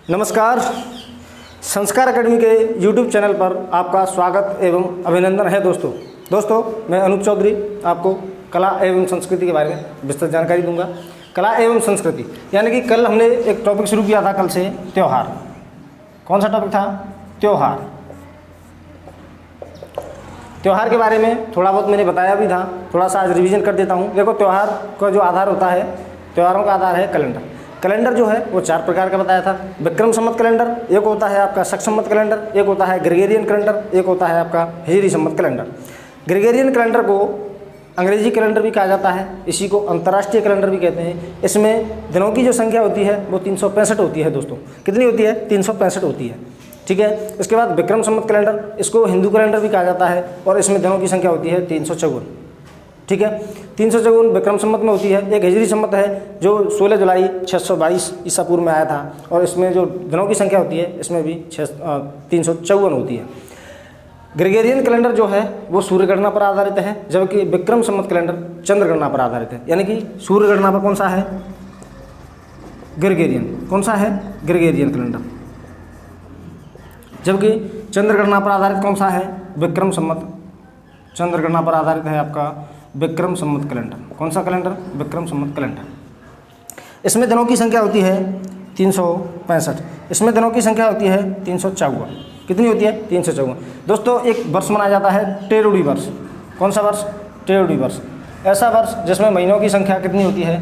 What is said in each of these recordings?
नमस्कार। संस्कार अकेडमी के YouTube चैनल पर आपका स्वागत एवं अभिनंदन है दोस्तों मैं अनूप चौधरी आपको कला एवं संस्कृति के बारे में विस्तृत जानकारी दूंगा। कला एवं संस्कृति यानी कि कल हमने एक टॉपिक शुरू किया था, कल से त्यौहार। कौन सा टॉपिक था? त्यौहार के बारे में थोड़ा बहुत मैंने बताया भी था, थोड़ा सा आज रिवीजन कर देता हूँ। देखो, त्यौहार का जो आधार होता है, त्योहारों का आधार है कैलेंडर। कैलेंडर जो है वो 4 प्रकार का बताया था। विक्रम संवत कैलेंडर, एक होता है आपका शक संवत कैलेंडर, एक होता है ग्रेगोरियन कैलेंडर, एक होता है आपका हिजरी संवत कैलेंडर। ग्रेगोरियन कैलेंडर को अंग्रेजी कैलेंडर भी कहा जाता है, इसी को अंतर्राष्ट्रीय कैलेंडर भी कहते हैं। इसमें दिनों की जो संख्या होती है वो 365 होती है दोस्तों। कितनी होती है? 365 होती है, ठीक है। इसके बाद विक्रम संवत कैलेंडर, इसको हिंदू कैलेंडर भी कहा जाता है और इसमें दिनों की संख्या होती है 354, ठीक है। 354 विक्रम संवत में होती है। एक हिजरी संवत है जो 16 जुलाई 622 ईसा पूर्व में आया था और इसमें जो दिनों की संख्या होती है इसमें भी 354 होती है। ग्रेगोरियन कैलेंडर जो है वो सूर्य गणना पर आधारित है, जबकि विक्रम संवत कैलेंडर चंद्र गणना पर आधारित है। यानी कि सूर्य गणना पर कौन सा है? ग्रेगोरियन। कौन सा है? Gregorian calendar. जबकि चंद्र गणना पर आधारित कौन सा है? विक्रम संवत। चंद्र गणना पर आधारित है आपका विक्रम संवत कैलेंडर। कौन सा कैलेंडर? विक्रम संवत कैलेंडर। इसमें दिनों की संख्या होती है 365। इसमें दिनों की संख्या होती है 354। कितनी होती है? 354। दोस्तों, एक वर्ष मनाया जाता है टेरोडी वर्ष। कौन सा वर्ष? टेरोडी वर्ष। ऐसा वर्ष जिसमें महीनों की संख्या कितनी होती है?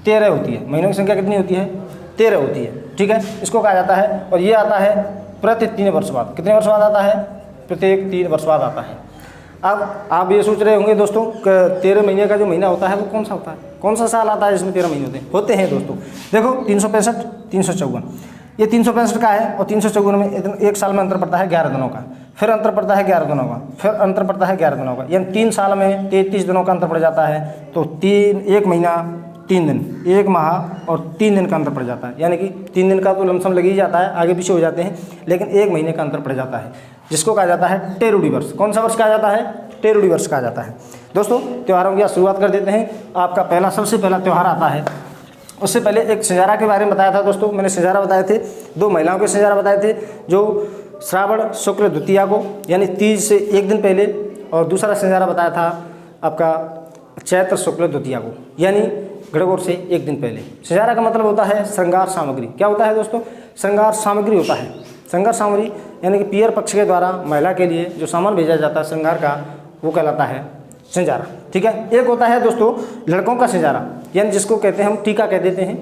13 होती है। महीनों की संख्या कितनी होती है? 13 होती है, ठीक है। इसको कहा जाता है और ये आता है प्रति 3 वर्ष बाद। कितने वर्ष बाद आता है? प्रत्येक 3 वर्ष बाद आता है। अब आप ये सोच रहे होंगे दोस्तों कि 13 महीने का जो महीना होता है वो कौन सा होता है? कौन सा साल आता है जिसमें 13 महीने होते हैं दोस्तों? देखो, 365, 354, ये 365 का है और 354 में एक साल में अंतर पड़ता है 11 दिनों का, फिर अंतर पड़ता है 11 दिनों का, फिर अंतर पड़ता है 11 दिनों का, यानी 3 साल में 33 दिनों का अंतर पड़ जाता है। तो 1 महीना 3 दिन, 1 माह और 3 दिन का अंतर पड़ जाता है। यानी कि 3 दिन का तो लमसम लग ही जाता है, आगे पीछे हो जाते हैं, लेकिन 1 महीने का अंतर पड़ जाता है, जिसको कहा जाता है टेरोडी वर्ष। कौन सा वर्ष कहा जाता है? टेरोडी वर्ष कहा जाता है। दोस्तों, त्योहारों की शुरुआत कर देते हैं। आपका सबसे पहला त्यौहार आता है। उससे पहले एक सिंजारा के बारे में बताया था दोस्तों। मैंने सिंजारा बताए थे, 2 महिलाओं के सिंजारा बताए थे, जो श्रावण शुक्ल द्वितीया को यानी तीज से 1 दिन पहले, और दूसरा सिंजारा बताया था आपका चैत्र शुक्ल द्वितीया को यानी गणगौर से 1 दिन पहले। सिंजारा का मतलब होता है श्रृंगार सामग्री। क्या होता है दोस्तों? श्रृंगार सामग्री होता है। श्रृंगार सामग्री यानी कि पियर पक्ष के द्वारा महिला के लिए जो सामान भेजा जाता है श्रृंगार का, वो कहलाता है सिंजारा, ठीक है। एक होता है दोस्तों लड़कों का सिंजारा, यानी जिसको कहते हैं हम टीका कह देते हैं,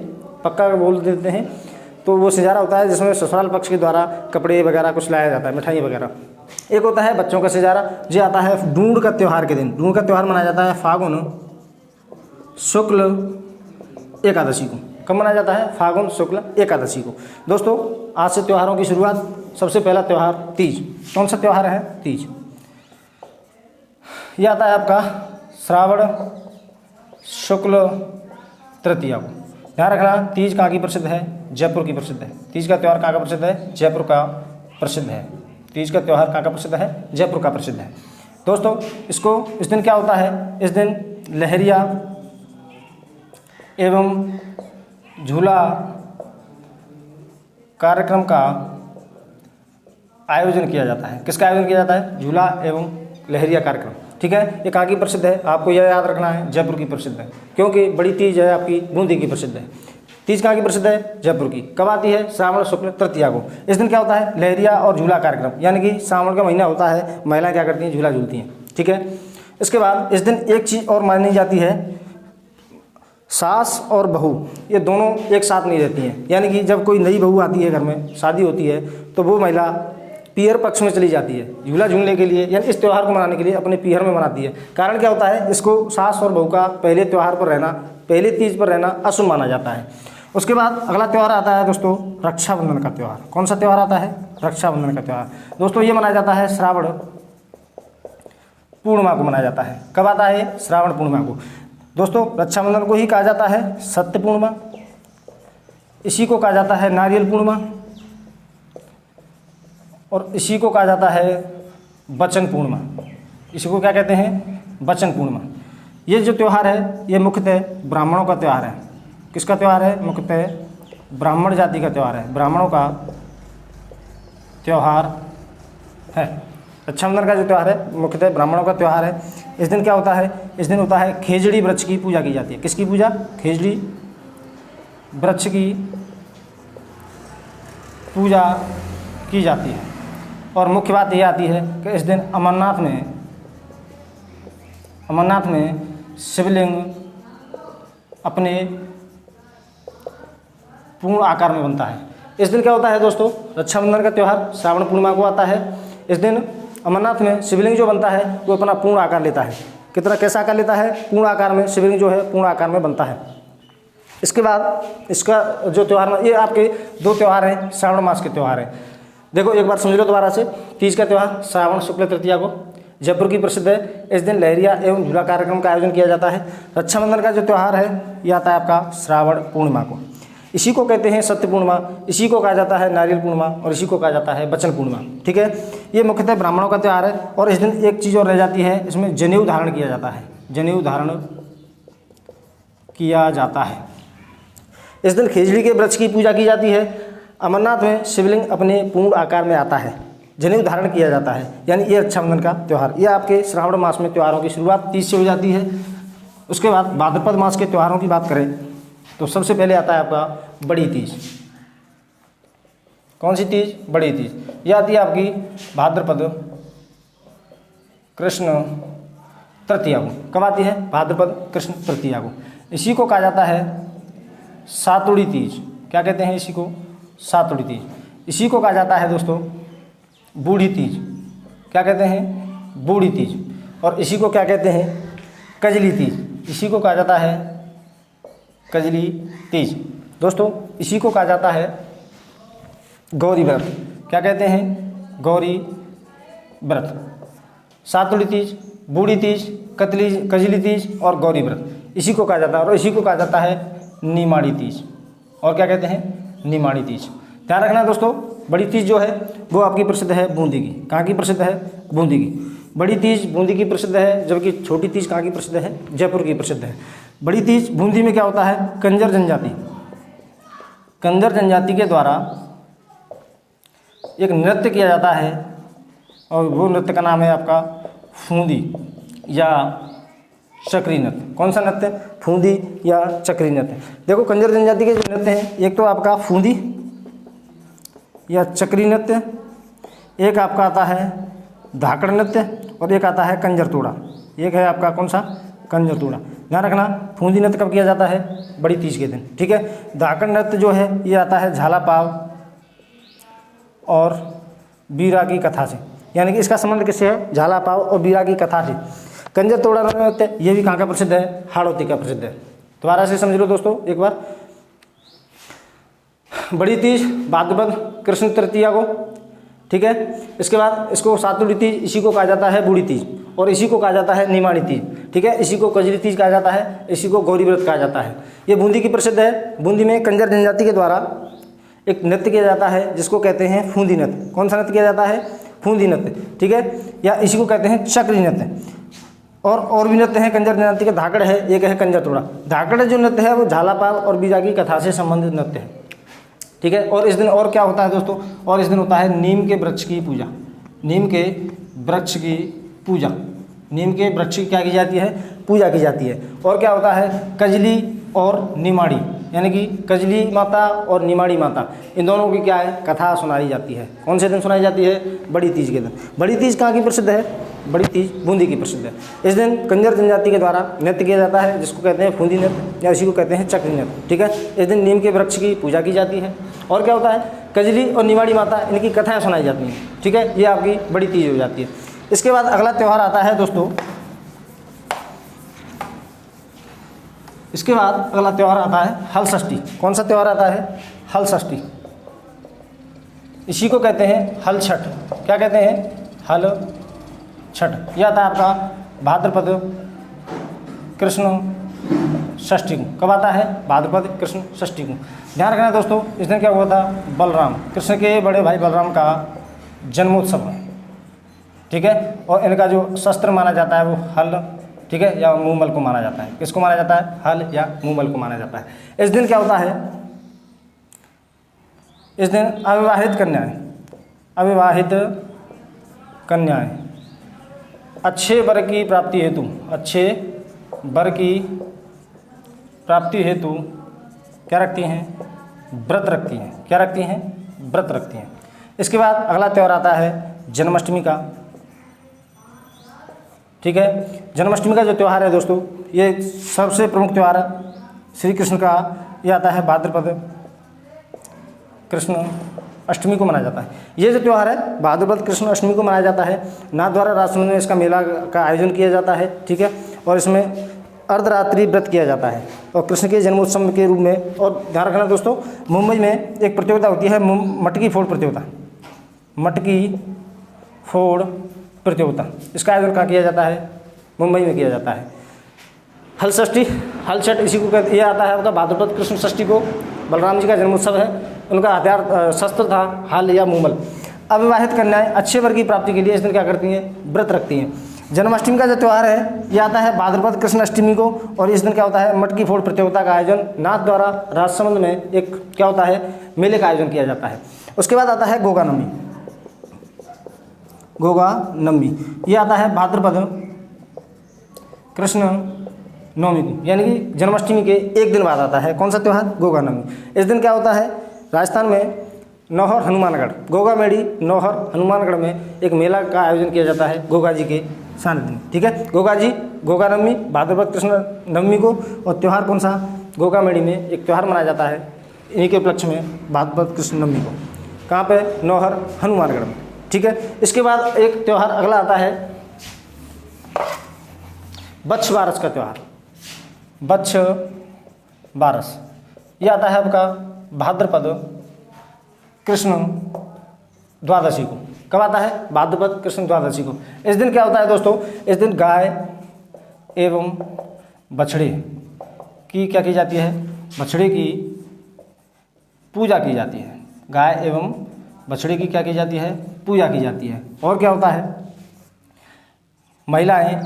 पक्का बोल देते हैं। तो वो सिंजारा होता है जिसमें ससुराल पक्ष के द्वारा कपड़े वगैरह कुछ लाया जाता है, मिठाई वगैरह। एक होता है बच्चों का सिंजारा, जो आता है ढूंढ का त्यौहार के दिन। ढूंढ का त्यौहार मनाया जाता है फागुन शुक्ल एकादशी को। कब मनाया जाता है? फागुन शुक्ल एकादशी को। दोस्तों, आज से त्योहारों की शुरुआत। सबसे पहला त्यौहार तीज। कौन सा त्यौहार है? तीज। यह आता है आपका श्रावण शुक्ल तृतीया को। ध्यान रखना, तीज कहाँ की प्रसिद्ध है? जयपुर की प्रसिद्ध है। तीज का त्यौहार कहाँ का प्रसिद्ध है? जयपुर का प्रसिद्ध है। तीज का त्यौहार कहाँ का प्रसिद्ध है? जयपुर का प्रसिद्ध है। दोस्तों, इस दिन क्या होता है? इस दिन लहरिया एवं झूला कार्यक्रम का आयोजन किया जाता है। किसका आयोजन किया जाता है? झूला एवं लहरिया कार्यक्रम, ठीक है। ये कहाँ की प्रसिद्ध है? आपको यह याद रखना है, जयपुर की प्रसिद्ध है, क्योंकि बड़ी तीज है आपकी बूंदी की प्रसिद्ध है। तीज कहाँ की प्रसिद्ध है? जयपुर की। कब आती है? श्रावण शुक्ल तृतीया को। इस दिन क्या होता है? लहरिया और झूला कार्यक्रम, यानी कि श्रावण का महीना होता है, महिलाएं क्या करती हैं? झूला झूलती हैं, ठीक है। इसके बाद इस दिन एक चीज़ और मानी जाती है, सास और बहू ये दोनों एक साथ नहीं रहती हैं। यानी कि जब कोई नई बहू आती है, घर में शादी होती है, तो वो महिला पीहर पक्ष में चली जाती है झूला झूलने के लिए, यानी इस त्यौहार को मनाने के लिए अपने पीहर में मनाती है। कारण क्या होता है? इसको सास और बहू का पहले त्यौहार पर रहना, पहले तीज पर रहना अशुभ माना जाता है। उसके बाद अगला त्यौहार आता है दोस्तों रक्षाबंधन का त्यौहार। कौन सा त्यौहार आता है? रक्षाबंधन का त्यौहार। दोस्तों, ये मनाया जाता है श्रावण पूर्णिमा को मनाया जाता है। कब आता है? श्रावण पूर्णिमा को। दोस्तों, रक्षाबंधन को ही कहा जाता है सत्य पूर्णिमा, इसी को कहा जाता है नारियल पूर्णिमा, और इसी को कहा जाता है वचन पूर्णिमा। इसी को क्या कहते हैं? वचन पूर्णिमा। ये जो त्यौहार है ये मुख्यतः ब्राह्मणों का त्यौहार है। किसका त्यौहार है? मुख्यतः ब्राह्मण जाति का त्यौहार है, ब्राह्मणों का त्यौहार है। रक्षाबंधन का जो त्यौहार है मुख्यतः ब्राह्मणों का त्यौहार है। इस दिन क्या होता है, इस दिन होता है खेजड़ी वृक्ष की पूजा की जाती है। किसकी पूजा? खेजड़ी वृक्ष की पूजा की जाती है। और मुख्य बात यह आती है कि इस दिन अमरनाथ में शिवलिंग अपने पूर्ण आकार में बनता है। इस दिन क्या होता है दोस्तों, रक्षाबंधन का त्यौहार श्रावण पूर्णिमा को आता है। इस दिन अमरनाथ में शिवलिंग जो बनता है वो अपना पूर्ण आकार लेता है। कितना, कैसा आकार लेता है? पूर्ण आकार में शिवलिंग जो है पूर्ण आकार में बनता है। इसके बाद इसका जो त्यौहार, ये आपके दो त्यौहार हैं, श्रावण मास के त्यौहार हैं। देखो एक बार समझ लो दोबारा से। तीज का त्यौहार श्रावण शुक्ल तृतीया को जयपुर की प्रसिद्ध है। इस दिन लहरिया एवं झूला कार्यक्रम का आयोजन किया जाता है। रक्षाबंधन का जो त्यौहार है ये आता है आपका श्रावण पूर्णिमा को। इसी को कहते हैं सत्य पूर्णिमा, इसी को कहा जाता है नारियल पूर्णिमा और इसी को कहा जाता है बचन पूर्णिमा। ठीक है, ये मुख्यतः ब्राह्मणों का त्यौहार है। और इस दिन एक चीज़ और रह जाती है, इसमें जनेऊ धारण किया जाता है। जनेऊ धारण किया जाता है। इस दिन खेजड़ी के वृक्ष की पूजा की जाती है। अमरनाथ में शिवलिंग अपने पूर्ण आकार में आता है, जनेऊ धारण किया जाता है। यानी ये रक्षाबंधन का त्यौहार, ये आपके श्रावण मास में त्योहारों की शुरुआत तीज से हो जाती है। उसके बाद भाद्रपद मास के त्योहारों की बात करें तो सबसे पहले आता है आपका बड़ी तीज। कौन सी तीज? बड़ी तीज। यह आती है आपकी भाद्रपद कृष्ण तृतीया को। कब आती है? भाद्रपद कृष्ण तृतीया को। इसी को कहा जाता है सातुड़ी तीज। क्या कहते हैं इसी को? सातुड़ी तीज। इसी को कहा जाता है दोस्तों बूढ़ी तीज। क्या कहते हैं? बूढ़ी तीज। और इसी को क्या कहते हैं? कजली तीज। इसी को कहा जाता है कजली तीज। दोस्तों इसी को कहा जाता है गौरी व्रत। क्या कहते हैं? गौरी व्रत। सातुड़ी तीज, बूढ़ी तीज, कजली तीज और गौरी व्रत, इसी को कहा जाता है। और इसी को कहा जाता है निमाड़ी तीज। और क्या कहते हैं? निमाड़ी तीज। ध्यान रखना दोस्तों, बड़ी तीज जो है वो आपकी प्रसिद्ध है बूंदी की। कहाँ की प्रसिद्ध है? बूंदी की। बड़ी तीज बूंदी की प्रसिद्ध है, जबकि छोटी तीज कहाँ की प्रसिद्ध है? जयपुर की प्रसिद्ध है। बड़ी तीज बूंदी में क्या होता है? कंजर जनजाति, कंजर जनजाति के द्वारा एक नृत्य किया जाता है और वो नृत्य का नाम है आपका फूंदी या चक्री नृत्य। कौन सा नृत्य? फूंदी या चक्री नृत्य। देखो कंजर जनजाति के जो नृत्य हैं, एक तो आपका फूंदी या चक्री नृत्य, एक आपका आता है धाकड़ नृत्य और एक आता है कंजर तोड़ा। एक है आपका कौन सा? कंजर तोड़ा। ध्यान रखना, फूंदी नृत्य कब किया जाता है? बड़ी तीज के दिन। ठीक है। धाकड़ नृत्य जो है ये आता है झाला पाव और बीरा की कथा से, यानी कि इसका संबंध किससे है? झाला पाव और बीरा की कथा से। कंजर तोड़ा नृत्य ये भी कहाँ का प्रसिद्ध है? हाड़ौती का प्रसिद्ध है। दोबारा से समझ लो दोस्तों एक बार। बड़ी तीज भाद्रपद कृष्ण तृतीया को, ठीक है। इसके बाद इसको सातुड़ी तीज, इसी को कहा जाता है बूढ़ी तीज और इसी को कहा जाता है निमाड़ी तीज। ठीक है। इसी को कजरी तीज कहा जाता है, इसी को गौरी व्रत कहा जाता है। ये बूंदी की प्रसिद्ध है। बूंदी में कंजर जनजाति के द्वारा एक नृत्य किया जाता है जिसको कहते हैं फूंदी नृत्य। कौन सा नृत्य किया जाता है? फूंदी नृत्य। ठीक है। या इसी को कहते हैं चक्री नृत्य। और भी नृत्य हैं कंजर जनजाति के। धाकड़ है, एक है कंजर तोड़ा। धाकड़ जो नृत्य है वो झाला पाव और बीरा की कथा से संबंधित नृत्य है। ठीक है। और इस दिन और क्या होता है दोस्तों? और इस दिन होता है नीम के वृक्ष की पूजा। नीम के वृक्ष की पूजा, नीम के वृक्ष की क्या की जाती है? पूजा की जाती है। और क्या होता है? कजली और निमाड़ी, यानी कि कजली माता और निमाड़ी माता, इन दोनों की क्या है? कथा सुनाई जाती है। कौन से दिन सुनाई जाती है? बड़ी तीज के दिन। बड़ी तीज कहाँ की प्रसिद्ध है? बड़ी तीज बूंदी की प्रसिद्ध है। इस दिन कंजर जनजाति के द्वारा नृत्य किया जाता है जिसको कहते हैं फूंदी नृत्य या इसी को कहते हैं चक्री नृत्य। ठीक है। इस दिन नीम के वृक्ष की पूजा की जाती है। और क्या होता है? कजली और निमाड़ी माता, इनकी कथाएं सुनाई जाती हैं। ठीक है। ये आपकी बड़ी तीज हो जाती है। इसके बाद अगला त्यौहार आता है दोस्तों, इसके बाद अगला त्यौहार आता है हल षष्ठी। कौन सा त्यौहार आता है? हल षष्ठी। इसी को कहते हैं हल छठ। क्या कहते हैं? हल छठ। यह आता है आपका भाद्रपद कृष्ण षष्ठी को। कब आता है? भाद्रपद कृष्ण षष्ठी को। ध्यान रखना दोस्तों, इस दिन क्या हुआ था? बलराम, कृष्ण के बड़े भाई बलराम का जन्मोत्सव है। ठीक है। और इनका जो शस्त्र माना जाता है वो हल, ठीक है, या मूमल को माना जाता है। किसको माना जाता है? हल या मूमल को माना जाता है। इस दिन क्या होता है? इस दिन अविवाहित कन्याएं अच्छे वर की प्राप्ति हेतु क्या रखती हैं? व्रत रखती हैं। इसके बाद अगला त्यौहार आता है जन्माष्टमी का। ठीक है, जन्माष्टमी का जो त्यौहार है दोस्तों, ये सबसे प्रमुख त्यौहार है श्री कृष्ण का। ये आता है भाद्रपद कृष्ण अष्टमी को मनाया जाता है। ये जो त्यौहार है भाद्रपद कृष्ण अष्टमी को मनाया जाता है। नाथद्वारा राजसमंद में इसका मेला का आयोजन किया जाता है। ठीक है, और इसमें अर्धरात्रि व्रत किया जाता है और कृष्ण के जन्मोत्सव के रूप में। और ध्यान रखना दोस्तों, मुंबई में एक प्रतियोगिता होती है मटकी फोड़ प्रतियोगिता। इसका आयोजन कहाँ किया जाता है? मुंबई में किया जाता है। हल छठ इसी को कहते, ये आता है आपका भाद्रपद कृष्ण षष्ठी को। बलराम जी का जन्मोत्सव है। उनका हथियार शस्त्र था हल या मूमल। अविवाहित कन्याएं अच्छे वर की प्राप्ति के लिए इस दिन क्या करती हैं? व्रत रखती हैं। जन्माष्टमी का जो त्यौहार है ये आता है भाद्रपद कृष्ण अष्टमी को और इस दिन क्या होता है? मटकी फोड़ प्रतियोगिता का आयोजन नाथ द्वारा राजसमंद में एक क्या होता है? मेले का आयोजन किया जाता है। उसके बाद आता है गोगा नवमी। ये आता है भाद्रपद कृष्ण नवमी को, यानी कि जन्माष्टमी के एक दिन बाद आता है। कौन सा त्यौहार? गोगा नवमी। इस दिन क्या होता है? राजस्थान में नौहर हनुमानगढ़, गोगा मेड़ी नौहर हनुमानगढ़ में एक मेला का आयोजन किया जाता है गोगा जी के सानिध्य में। ठीक है, गोगा नवमी भाद्रपद कृष्ण नवमी को। और त्यौहार कौन सा? गोगा मेड़ी में एक त्यौहार मनाया जाता है इन्हीं के उपलक्ष्य में भाद्रपद कृष्ण नवमी को। कहाँ पे? नौहर हनुमानगढ़ में। ठीक है, इसके बाद एक त्यौहार अगला आता है बच्छ बारस का त्यौहार। बच्छ बारस ये आता है आपका भाद्रपद कृष्ण द्वादशी को। कब आता है? भाद्रपद कृष्ण द्वादशी को। इस दिन क्या होता है दोस्तों? इस दिन गाय एवं बछड़े की क्या की जाती है? बछड़े की पूजा की जाती है। गाय एवं बछड़े की क्या की जाती है? पूजा की जाती है। और क्या होता है? महिलाएं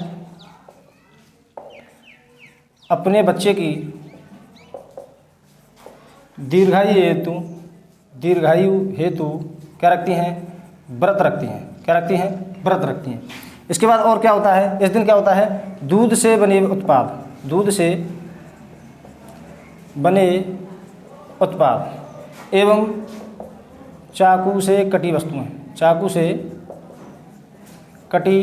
अपने बच्चे की दीर्घायु हेतु क्या रखती हैं? व्रत रखती हैं। क्या रखती हैं? व्रत रखती हैं। इसके बाद और क्या होता है? इस दिन क्या होता है? दूध से बने उत्पाद एवं चाकू से कटी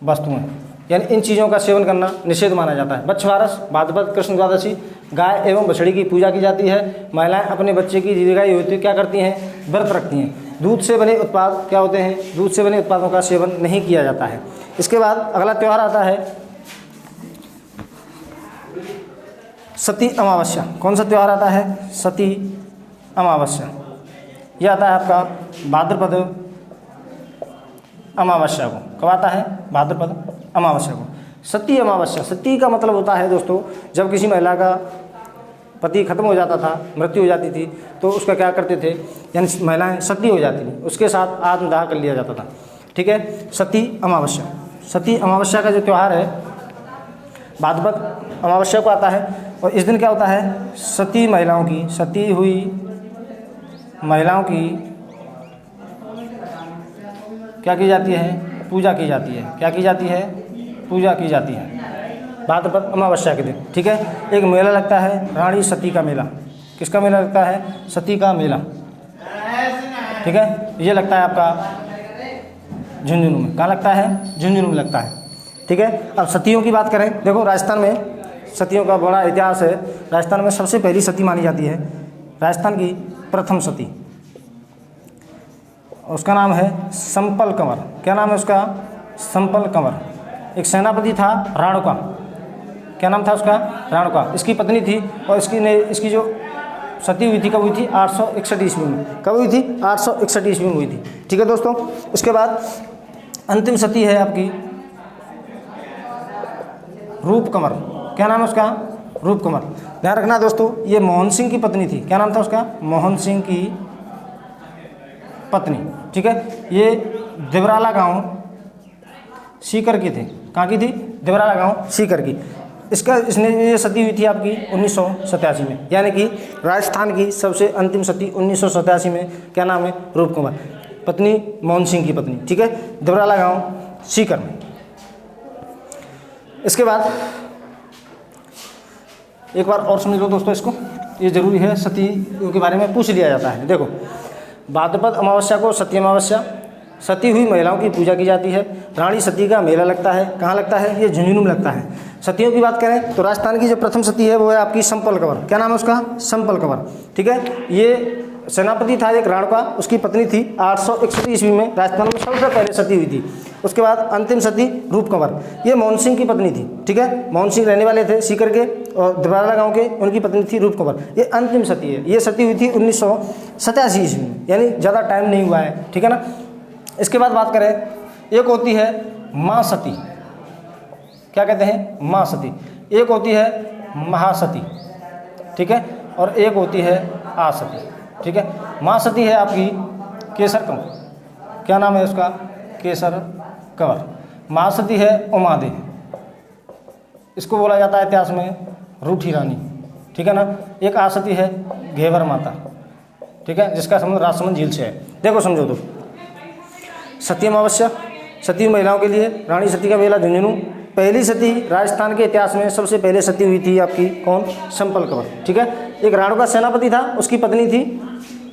वस्तुएं यानी इन चीज़ों का सेवन करना निषेध माना जाता है। बच्छ बारस भाद्रपद कृष्ण द्वादशी, गाय एवं बछड़ी की पूजा की जाती है। महिलाएं अपने बच्चे की दीर्घायु हेतु क्या करती हैं? व्रत रखती हैं। दूध से बने उत्पाद क्या होते हैं? दूध से बने उत्पादों का सेवन नहीं किया जाता है। इसके बाद अगला त्यौहार आता है सती अमावस्या। कौन सा त्यौहार आता है? सती अमावस्या। यह आता है आपका भाद्रपद अमावस्या को। कब आता है? भाद्रपद अमावस्या को। सती अमावस्या, सती का मतलब होता है दोस्तों जब किसी महिला का पति खत्म हो जाता था, मृत्यु हो जाती थी, तो उसका क्या करते थे? यानी महिलाएं सती हो जाती थी, उसके साथ आत्मदाह कर लिया जाता था। ठीक है, सती अमावस्या का जो त्यौहार है भाद्रपद अमावस्या को आता है। और इस दिन क्या होता है? सती हुई महिलाओं की क्या की जाती है? पूजा की जाती है। क्या की जाती है? पूजा की जाती है भाद्रपद अमावस्या के दिन। ठीक है, एक मेला लगता है रानी सती का मेला। किसका मेला लगता है? सती का मेला। ठीक है, ये लगता है आपका झुंझुनू में। कहाँ लगता है? झुंझुनू में लगता है। ठीक है, अब सतियों की बात करें, देखो राजस्थान में सतियों का बड़ा इतिहास है। राजस्थान में सबसे पहली सती मानी जाती है राजस्थान की प्रथम सती, उसका नाम है संपल कंवर। क्या नाम है उसका? संपल कंवर। एक सेनापति था राणुका। क्या नाम था उसका? राणुका। इसकी पत्नी थी और इसकी जो सती हुई थी कब हुई थी? 861 ईस्वी में। कब हुई थी? 861 ईस्वी में हुई थी। ठीक है दोस्तों, इसके बाद अंतिम सती है आपकी रूप कंवर। क्या नाम है उसका? रूप कंवर। ध्यान रखना दोस्तों, ये मोहन सिंह की पत्नी थी। क्या नाम था उसका? मोहन सिंह की पत्नी। ठीक है, ये देवराला गांव सीकर की थी। कहाँ की थी? देवराला गांव सीकर की। इसने ये सती हुई थी आपकी 1987 में, यानी कि राजस्थान की सबसे अंतिम सती 1987 में। क्या नाम है? रूप कुंवर, पत्नी मोहन सिंह की पत्नी, ठीक है, देवराला गांव सीकर में। इसके बाद एक बार और समझ लो दोस्तों इसको, ये जरूरी है, सती के बारे में पूछ लिया जाता है। देखो, भाद्रपद अमावस्या को सती अमावस्या, सती हुई महिलाओं की पूजा की जाती है। रानी सती का मेला लगता है। कहाँ लगता है? ये झुंझुनू में लगता है। सतियों की बात करें तो राजस्थान की जो प्रथम सती है वो है आपकी संपल कंवर। क्या नाम है उसका? संपल कंवर, ठीक है। ये सेनापति था एक राणका, उसकी पत्नी थी। 861 ईस्वी में राजस्थान में सबसे पहले सती हुई थी। उसके बाद अंतिम सती रूप कंवर, ये मोहन सिंह की पत्नी थी, ठीक है। मोहन सिंह रहने वाले थे सीकर के और देवराला गांव के, उनकी पत्नी थी रूप कंवर। ये अंतिम सती है। ये सती हुई थी 1987 ईस्वी में, यानी ज़्यादा टाइम नहीं हुआ है, ठीक है ना। इसके बाद बात करें, एक होती है माँ सती, क्या कहते हैं? माँ सती। एक होती है महासती, ठीक है, और एक होती है आसती, ठीक है। माँ सती है आपकी केसर कंवर, क्या नाम है उसका? केसर कंवर। महासती है उमादे, इसको बोला जाता है इतिहास में रूठी रानी, ठीक है ना। एक आसती है घेवर माता, ठीक है, जिसका संबंध राजसमंद झील से है। देखो समझो तो, सती अमावस्या सती महिलाओं के लिए, रानी सती का मेला झुंझुनू। पहली सती राजस्थान के इतिहास में सबसे पहले सती हुई थी आपकी कौन? संपल कंवर, ठीक है। एक राणा का सेनापति था, उसकी पत्नी थी।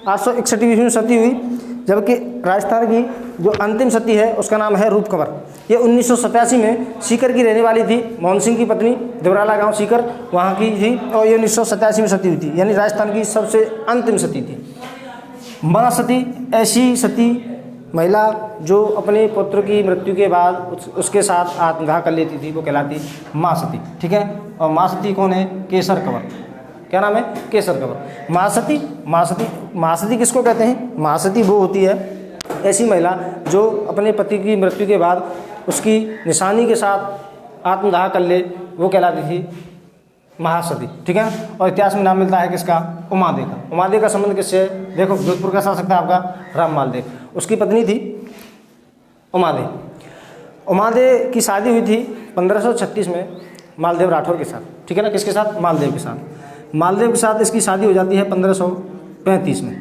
861 ईस्वी में सती हुई। जबकि राजस्थान की जो अंतिम सती है उसका नाम है रूप कंवर। ये 1987 में सीकर की रहने वाली थी, मोहन सिंह की पत्नी, देवराला गांव सीकर वहाँ की थी, और ये 1987 में सती हुई थी, यानी राजस्थान की सबसे अंतिम सती थी। माँ सती ऐसी सती महिला जो अपने पुत्र की मृत्यु के बाद उसके साथ आत्मदाह कर लेती थी, वो कहलाती माँ सती, ठीक है। और माँ सती कौन है? केसर कंवर। क्या नाम है? केसर कंवर। माँ सती किसको कहते हैं? माँ सती वो होती है ऐसी महिला जो अपने पति की मृत्यु के बाद उसकी निशानी के साथ आत्मदाह कर ले, वो कहलाती थी महासती, ठीक है। और इतिहास में नाम मिलता है किसका? उमादे का। उमादे का संबंध किससे है? देखो, जोधपुर का शासक था आपका राम मालदेव, उसकी पत्नी थी उमादे। उमादे की शादी हुई थी 1536 में मालदेव राठौर के साथ, ठीक है ना। किसके साथ? मालदेव के साथ। मालदेव के साथ इसकी शादी हो जाती है 1535 में।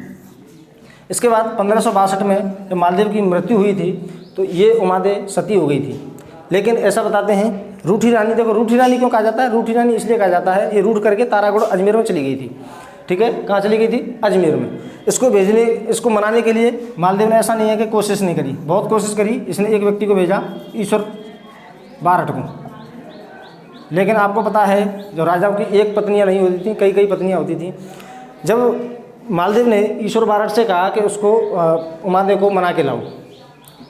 इसके बाद 1562 में जब मालदेव की मृत्यु हुई थी तो ये उमादे सती हो गई थी। लेकिन ऐसा बताते हैं रूठी रानी, देखो रूठी रानी क्यों कहा जाता है? रूठी रानी इसलिए कहा जाता है, ये रूठ करके तारागढ़ अजमेर में चली गई थी, ठीक है। कहाँ चली गई थी? अजमेर में। इसको मनाने के लिए मालदेव ने ऐसा नहीं है कि कोशिश नहीं करी, बहुत कोशिश करी। इसने एक व्यक्ति को भेजा, ईश्वर बारठ को। लेकिन आपको पता है जो राजाओं की एक पत्नियां नहीं होती थी, कई कई पत्नियां होती थी। जब मालदेव ने ईश्वर बारठ से कहा कि उसको उमादे को मना के लाओ,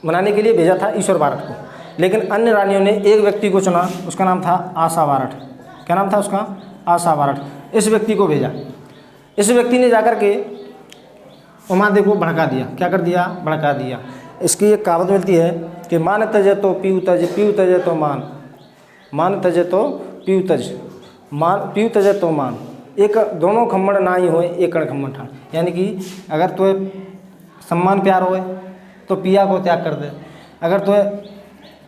मनाने के लिए भेजा था ईश्वर बारठ को। लेकिन अन्य रानियों ने एक व्यक्ति को चुना, उसका नाम था आशा बारठ। क्या नाम था उसका? आशा बारठ। इस व्यक्ति को भेजा। इस व्यक्ति ने जाकर के उमादे को भड़का दिया। क्या कर दिया? भड़का दिया। इसकी एक कहावत मिलती है कि मान तजे तो पीऊ तज, पीऊ तजे तो मान, मान तजे तो पीऊ तज, मान पीऊ तजे तो मान। एक दोनों खम्मड़ ना ही होए, एक कण खम्मड़ ठान। यानी कि अगर तुम्हें सम्मान प्यार होए तो पिया को त्याग कर दे, अगर तुम्हें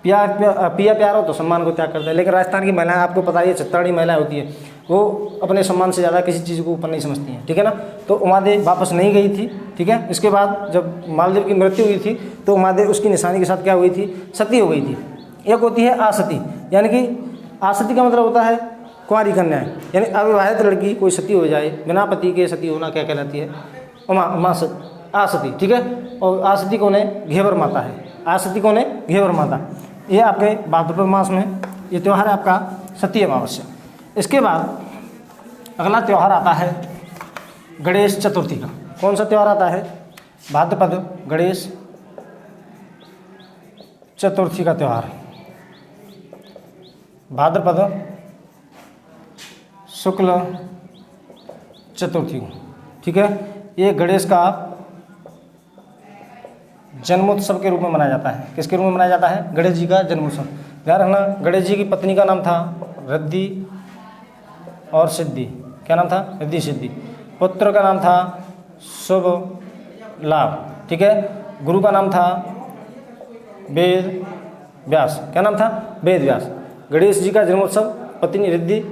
पिया प्यार हो तो सम्मान को त्याग कर दे। लेकिन राजस्थान की महिलाएं, आपको पता है, छत्तरनी महिलाएं होती है, वो अपने सम्मान से ज़्यादा किसी चीज़ को ऊपर नहीं समझती हैं, ठीक है ना। तो उमादे वापस नहीं गई थी, ठीक है। इसके बाद जब मालदेव की मृत्यु हुई थी तो उमादे उसकी निशानी के साथ क्या हुई थी? सती हो गई थी। एक होती है आसती, यानी कि आसती का मतलब होता है कुंवारी कन्या, यानी अविवाहित लड़की कोई सती हो जाए, बिना पति के सती होना क्या कहलाती है? आसती, ठीक है। और आसती कौन है? घेवर माता है। आसती कौन है? घेवर माता। ये आपके भाद्रपद मास में ये त्यौहार है आपका सती अमावस्या। इसके बाद अगला त्यौहार आता है गणेश चतुर्थी का। कौन सा त्यौहार आता है? भाद्रपद गणेश चतुर्थी का त्यौहार, भाद्रपद शुक्ल चतुर्थी को, ठीक है। ये गणेश का जन्मोत्सव के रूप में मनाया जाता है। किसके रूप में मनाया जाता है? गणेश जी का जन्मोत्सव। ध्यान रखना, गणेश जी की पत्नी का नाम था रिद्धि और सिद्धि। क्या नाम था? रिद्धि सिद्धि। पुत्र का नाम था शुभ लाभ, ठीक है। गुरु का नाम था वेद व्यास। क्या नाम था? वेद व्यास। गणेश जी का जन्मोत्सव पत्नी रिद्धि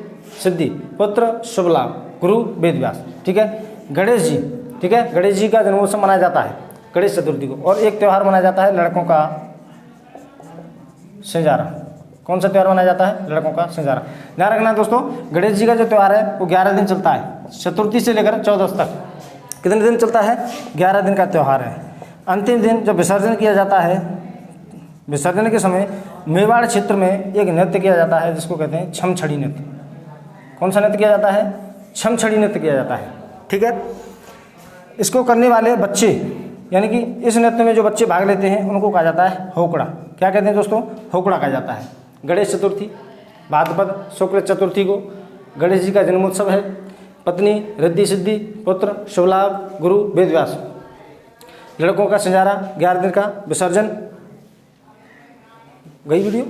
सिद्धि, पुत्र शुभ लाभ, गुरु वेद व्यास। ठीक है, गणेश जी, ठीक है, गणेश जी का जन्मोत्सव मनाया जाता है गणेश चतुर्थी को। और एक त्यौहार मनाया जाता है लड़कों का सिंजारा। कौन सा त्यौहार मनाया जाता है? लड़कों का सिंजारा। ध्यान रखना दोस्तों, गणेश जी का जो त्यौहार है वो 11 दिन चलता है, चतुर्थी से लेकर 14 तक। कितने दिन चलता है? 11 दिन का त्यौहार है। अंतिम दिन जब विसर्जन किया जाता है, विसर्जन के समय मेवाड़ क्षेत्र में एक नृत्य किया जाता है जिसको कहते हैं छमछड़ी नृत्य। कौन सा नृत्य किया जाता है? छमछड़ी नृत्य किया जाता है। ठीक है, इसको करने वाले बच्चे, यानी कि इस नृत्य में जो बच्चे भाग लेते हैं उनको कहा जाता है होकड़ा। क्या कहते हैं दोस्तों? होकड़ा कहा जाता है। गणेश चतुर्थी, भाद्रपद शुक्ल चतुर्थी को गणेश जी का जन्मोत्सव है। पत्नी रिद्धि सिद्धि, पुत्र शुभ लाभ, गुरु वेद व्यास। लड़कों का सिंजारा, 11 दिन का विसर्जन। गई वीडियो?